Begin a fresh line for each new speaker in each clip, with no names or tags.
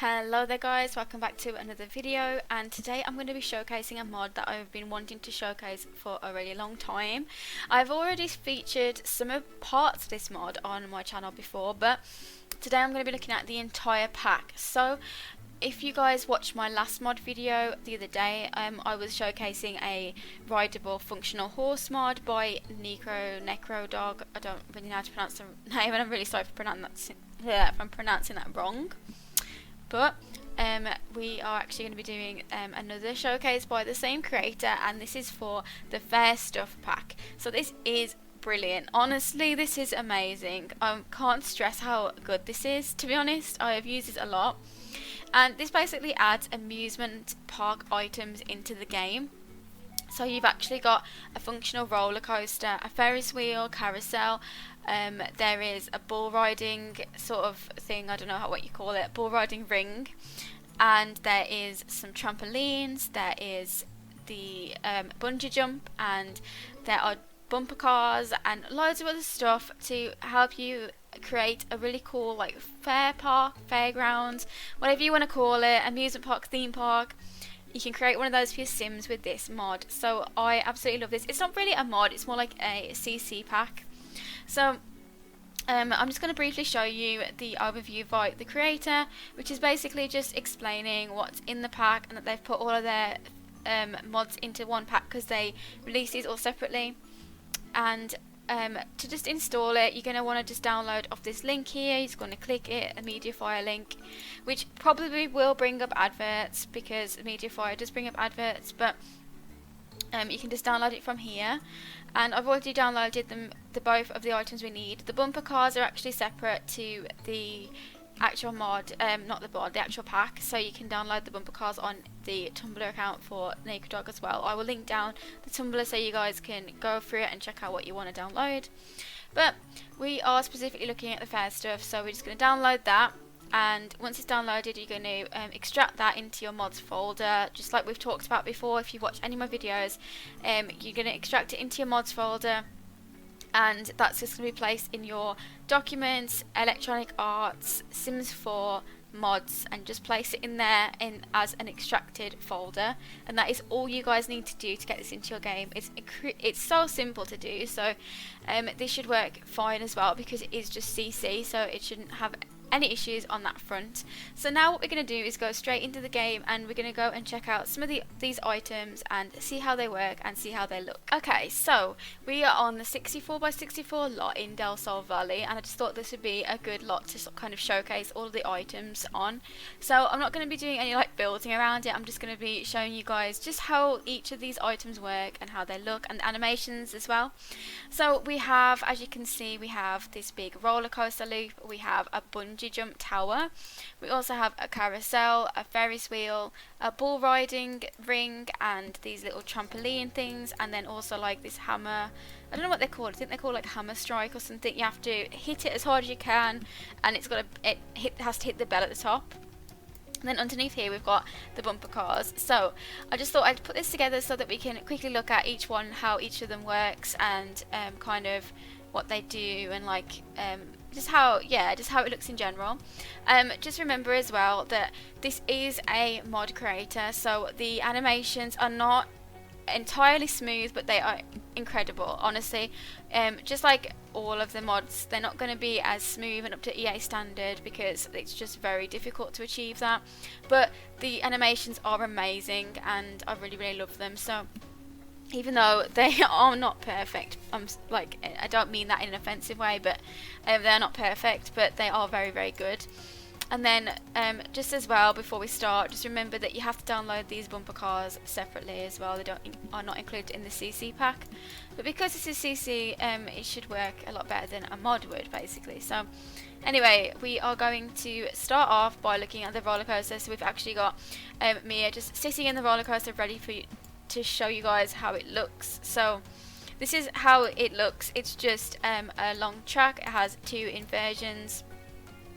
Hello there guys, welcome back to another video, and today I'm going to be showcasing a mod that I've been wanting to showcase for a really long time. I've already featured some of parts of this mod on my channel before, but today I'm going to be looking at the entire pack. So if you guys watched my last mod video the other day, I was showcasing a rideable functional horse mod by Necro Dog. I don't really know how to pronounce the name, and I'm really sorry for pronouncing that wrong. But we are actually going to be doing another showcase by the same creator, and this is for the Fair Stuff pack. So this is brilliant. Honestly, this is amazing. I can't stress how good this is, to be honest. I have used this a lot. And this basically adds amusement park items into the game. So you've actually got a functional roller coaster, a Ferris wheel, carousel. There is a bull riding sort of thing, I don't know what you call it, bull riding ring. And there is some trampolines, there is the bungee jump, and there are bumper cars and loads of other stuff to help you create a really cool like fair park, fairground, whatever you want to call it, amusement park, theme park. You can create one of those for your Sims with this mod. So I absolutely love this. It's not really a mod, it's more like a CC pack. So I'm just going to briefly show you the overview by the creator, which is basically just explaining what's in the pack and that they've put all of their mods into one pack because they release these all separately. And to just install it, you're going to want to just download off this link here. You're just going to click it, a Mediafire link, which probably will bring up adverts because Mediafire does bring up adverts, but you can just download it from here. And I've already downloaded the both of the items we need. The bumper cars are actually separate to the actual mod, not the mod, the actual pack, so you can download the bumper cars on the Tumblr account for Naked Dog as well. I will link down the Tumblr so you guys can go through it and check out what you want to download. But we are specifically looking at the Fair Stuff, so we're just going to download that, and once it's downloaded you're going to extract that into your mods folder, just like we've talked about before. If you watch any of my videos, you're going to extract it into your mods folder, and that's just going to be placed in your documents, electronic arts, Sims 4 mods, and just place it in there as an extracted folder. And that is all you guys need to do to get this into your game. It's so simple to do, so this should work fine as well because it is just CC, so it shouldn't have any issues on that front. So now what we're going to do is go straight into the game, and we're going to go and check out some of these items and see how they work and see how they look. Okay, so we are on the 64x64 lot in Del Sol Valley, and I just thought this would be a good lot to kind of showcase all of the items on. So I'm not going to be doing any like building around it. I'm just going to be showing you guys just how each of these items work and how they look, and the animations as well. So we have, as you can see, we have this big roller coaster loop, we have a bungee jump tower, we also have a carousel, a Ferris wheel, a bull riding ring, and these little trampoline things, and then also like this hammer. I don't know what they're called. I think they're called like hammer strike or something. You have to hit it as hard as you can, and it has to hit the bell at the top. And then underneath here we've got the bumper cars. So I just thought I'd put this together so that we can quickly look at each one, how each of them works, and kind of what they do, and like just how it looks in general. Just remember as well that this is a mod creator, so the animations are not entirely smooth, but they are incredible, honestly. Just like all of the mods, they're not going to be as smooth and up to EA standard because it's just very difficult to achieve that, but the animations are amazing and I really love them. So even though they are not perfect, I don't mean that in an offensive way, but they're not perfect, but they are very good. And then just as well, before we start, just remember that you have to download these bumper cars separately as well. They are not included in the CC pack, but because this is CC, it should work a lot better than a mod would, basically. So anyway, we are going to start off by looking at the roller coaster. So we've actually got Mia just sitting in the roller coaster, ready for you to show you guys how it looks. So this is how it looks. It's just a long track. It has 2 inversions.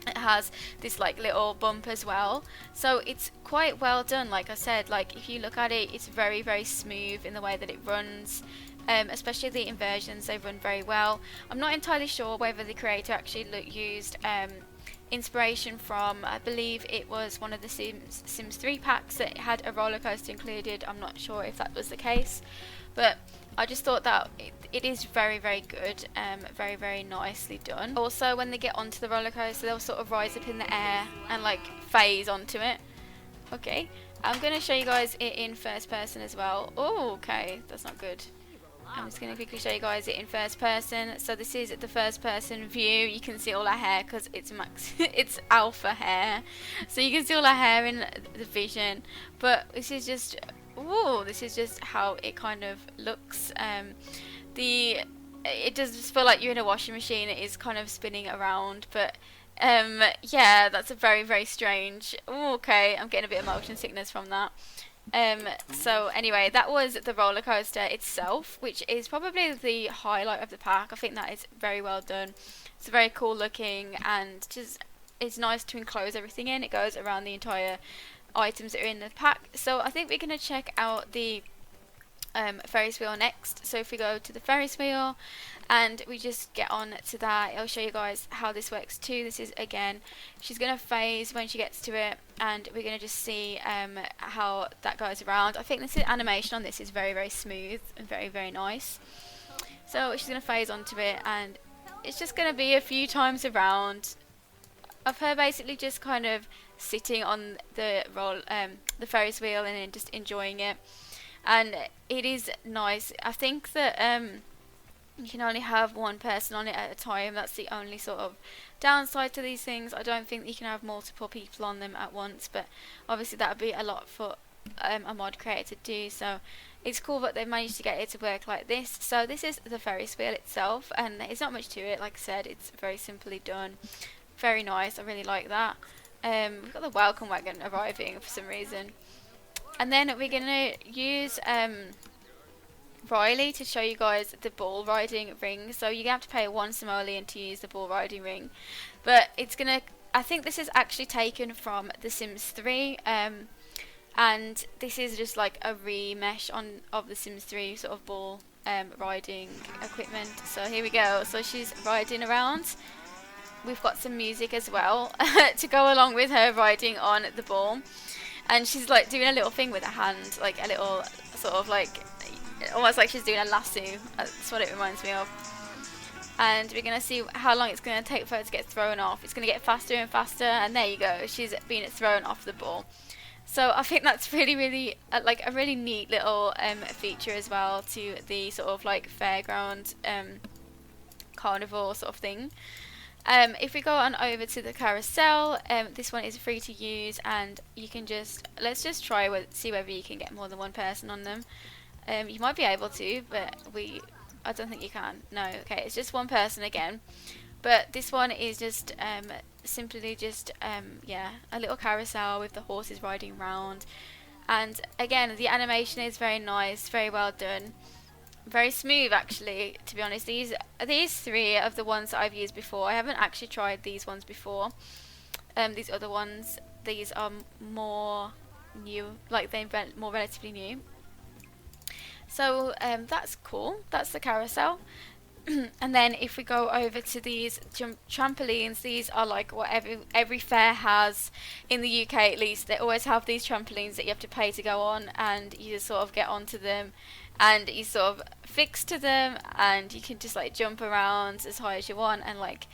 It has this like little bump as well, so it's quite well done. Like I said, like if you look at it, it's very smooth in the way that it runs. Especially the inversions, they run very well. I'm not entirely sure whether the creator actually used inspiration from, I believe it was one of the Sims 3 packs that had a roller coaster included. I'm not sure if that was the case, but I just thought that it is very, very good, very, very nicely done. Also, when they get onto the roller coaster, they'll sort of rise up in the air and like phase onto it. Okay, I'm going to show you guys it in first person as well. Oh, okay, that's not good. I'm just going to quickly show you guys it in first person. So this is the first person view. You can see all her hair because it's it's alpha hair, so you can see all her hair in the vision. But this is just, ooh, this is just how it kind of looks. It does just feel like you're in a washing machine. It is kind of spinning around, but yeah, that's a very, very strange. Ooh, okay, I'm getting a bit of motion sickness from that. So anyway, that was the roller coaster itself, which is probably the highlight of the pack. I think that is very well done. It's very cool looking, and just it's nice to enclose everything in. It goes around the entire items that are in the pack. So I think we're going to check out the Ferris wheel next. So if we go to the Ferris wheel and we just get on to that, I'll show you guys how this works too. This is, again, she's going to phase when she gets to it, and we're going to just see how that goes around. I think this animation on this is very, very smooth and very, very nice. So she's going to phase onto it, and it's just going to be a few times around of her basically just kind of sitting on the Ferris wheel and then just enjoying it. And it is nice. I think that you can only have one person on it at a time. That's the only sort of downside to these things. I don't think that you can have multiple people on them at once, but obviously that would be a lot for a mod creator to do. So it's cool that they've managed to get it to work like this. So this is the Ferris wheel itself, and there's not much to it. Like I said, it's very simply done. Very nice. I really like that. We've got the welcome wagon arriving for some reason. And then we're going to use Riley to show you guys the bull riding ring. So you're going to have to pay 1 simoleon to use the bull riding ring. But it's going to, I think this is actually taken from The Sims 3. And this is just like a remesh of The Sims 3 sort of bull riding equipment. So here we go. So she's riding around. We've got some music as well to go along with her riding on the bull. And she's like doing a little thing with her hand, like a little sort of like, almost like she's doing a lasso. That's what it reminds me of. And we're going to see how long it's going to take for her to get thrown off. It's going to get faster and faster, and there you go. She's being thrown off the ball. So I think that's really, really, like a really neat little feature as well to the sort of like fairground carnival sort of thing. If we go on over to the carousel, this one is free to use, and you can just, let's just try see whether you can get more than one person on them. You might be able to, but I don't think you can. No, okay, it's just one person again. But this one is just simply just yeah, a little carousel with the horses riding round. And again, the animation is very nice, very well done. Very smooth, actually, to be honest. These 3 of the ones that I've used before. I haven't actually tried these ones before. These other ones, these are more new, like they're more relatively new. So that's cool. That's the carousel. And then if we go over to these trampolines, these are like what every fair has in the UK, at least. They always have these trampolines that you have to pay to go on, and you just sort of get onto them, and you sort of fix to them, and you can just like jump around as high as you want, and like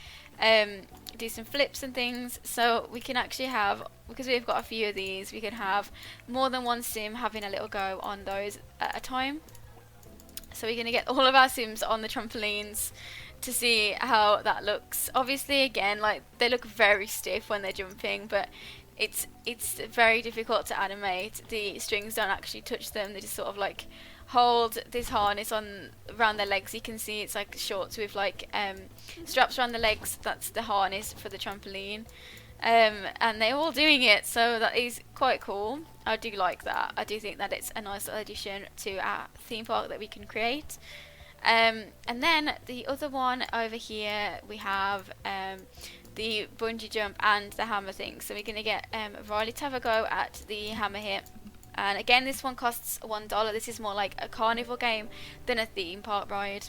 do some flips and things. So we can actually have, because we've got a few of these, we can have more than one sim having a little go on those at a time. So we're going to get all of our sims on the trampolines to see how that looks. Obviously, again, like they look very stiff when they're jumping, but it's very difficult to animate. The strings don't actually touch them. They just sort of like hold this harness on around their legs. You can see it's like shorts with like straps around the legs. That's the harness for the trampoline. And they're all doing it, so that is quite cool. I do like that. I do think that it's a nice addition to our theme park that we can create. And then the other one over here, we have the bungee jump and the hammer thing. So we're going to get Riley to have a go at the hammer hit. And again, this one costs $1. This is more like a carnival game than a theme park ride.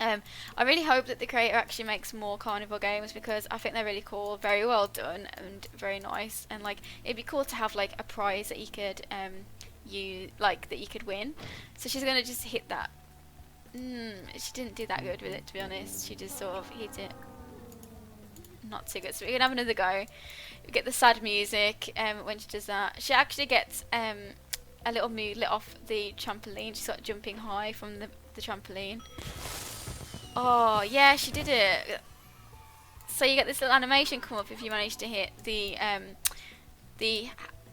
I really hope that the creator actually makes more Carnival games, because I think they're really cool, very well done, and very nice. And like, it'd be cool to have like a prize that you could that you could win. So she's gonna just hit that. She didn't do that good with it, to be honest. She just sort of hit it not too good. So we're gonna have another go. We get the sad music when she does that. She actually gets a little moodlet off the trampoline. She's sort of jumping high from the trampoline. Oh yeah, she did it. So you get this little animation come up if you manage to hit the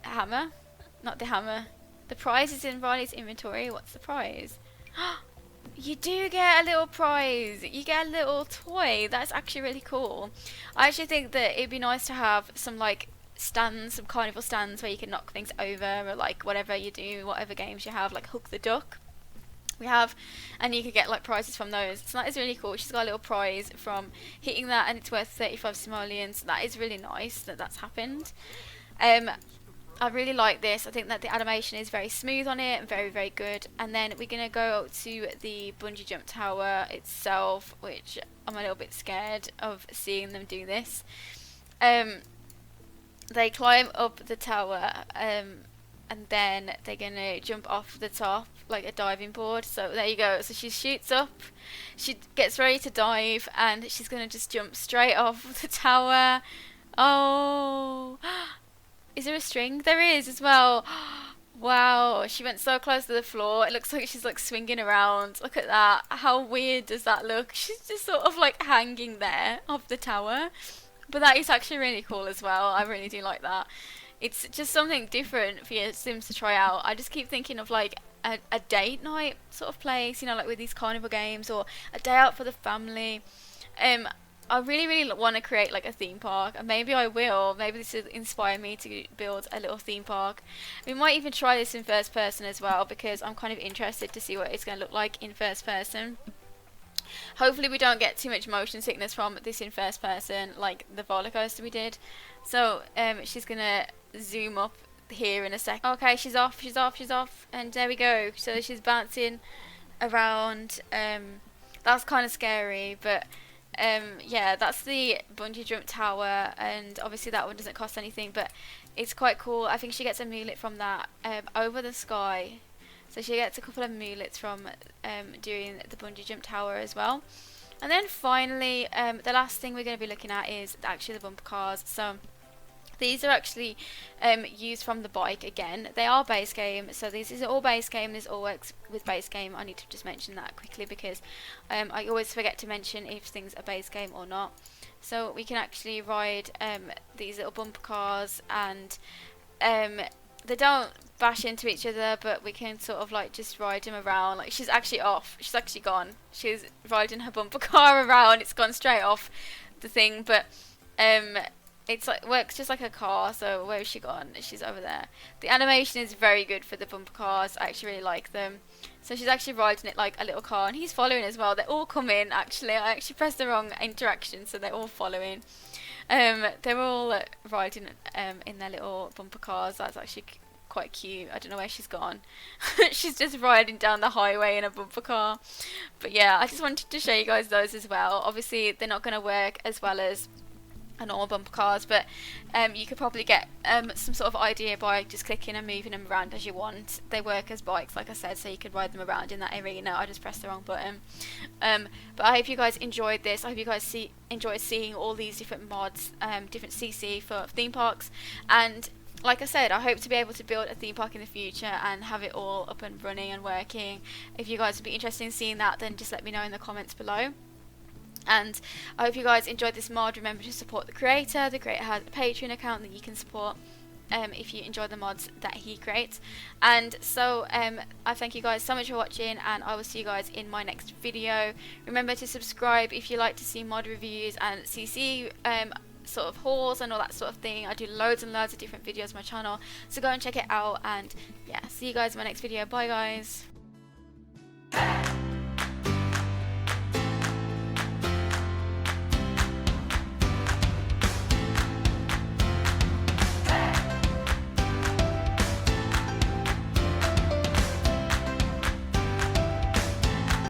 hammer. Not the hammer. The prize is in Riley's inventory. What's the prize? You do get a little prize. You get a little toy. That's actually really cool. I actually think that it'd be nice to have some like stands, some carnival stands where you can knock things over, or like whatever you do, whatever games you have, like Hook the Duck. We have, and you could get like prizes from those. So that is really cool. She's got a little prize from hitting that, and it's worth 35 simoleons. So that is really nice that that's happened. I really like this. I think that the animation is very smooth on it and very, very good. And then we're going to go to the bungee jump tower itself, which I'm a little bit scared of seeing them do this. They climb up the tower, and then they're going to jump off the top like a diving board. So there you go. So she shoots up, she gets ready to dive, and she's going to just jump straight off the tower. Oh, is there a string? There is as well. Wow, she went so close to the floor. It looks like she's like swinging around. Look at that. How weird does that look? She's just sort of like hanging there off the tower. But that is actually really cool as well. I really do like that. It's just something different for your Sims to try out. I just keep thinking of like a date night sort of place, you know, like with these carnival games, or a day out for the family. I really, really want to create like a theme park, and maybe I will. Maybe this will inspire me to build a little theme park. We might even try this in first person as well, because I'm kind of interested to see what it's going to look like in first person. Hopefully we don't get too much motion sickness from this in first person, like the roller coaster we did. So she's going to zoom up here in a sec. Okay, she's off, and there we go. So she's bouncing around. That's kind of scary, but yeah, that's the bungee jump tower, and obviously that one doesn't cost anything, but it's quite cool. I think she gets a mullet from that, over the sky. So she gets a couple of mulets from doing the bungee jump tower as well. And then finally, the last thing we're going to be looking at is actually the bumper cars. So these are actually used from the bike again. They are base game, so this is all base game. This all works with base game. I need to just mention that quickly, because I always forget to mention if things are base game or not. So we can actually ride these little bumper cars, and they don't bash into each other, but we can sort of like just ride them around. Like, she's actually off. She's actually gone. She's riding her bumper car around. It's gone straight off the thing, but it's like works just like a car. So where is she gone? She's over there. The animation is very good for the bumper cars. I actually really like them. So she's actually riding it like a little car, and he's following as well. They're all coming. Actually, I actually pressed the wrong interaction, so they're all following. They're all riding in their little bumper cars. That's actually quite cute. I don't know where she's gone. She's just riding down the highway in a bumper car. But yeah, I just wanted to show you guys those as well. Obviously, they're not going to work as well as normal bumper cars, but you could probably get some sort of idea by just clicking and moving them around as you want. They work as bikes, like I said, so you could ride them around in that arena. I just pressed the wrong button. But I hope you guys enjoyed this. I hope you guys enjoyed seeing all these different mods, different CC for theme parks. And like I said, I hope to be able to build a theme park in the future and have it all up and running and working. If you guys would be interested in seeing that, then just let me know in the comments below. And I hope you guys enjoyed this mod. Remember to support the creator. The creator has a Patreon account that you can support if you enjoy the mods that he creates. And so I thank you guys so much for watching, and I will see you guys in my next video. Remember to subscribe if you like to see mod reviews and CC sort of hauls and all that sort of thing. I do loads and loads of different videos on my channel, so go and check it out. And yeah, see you guys in my next video. Bye guys.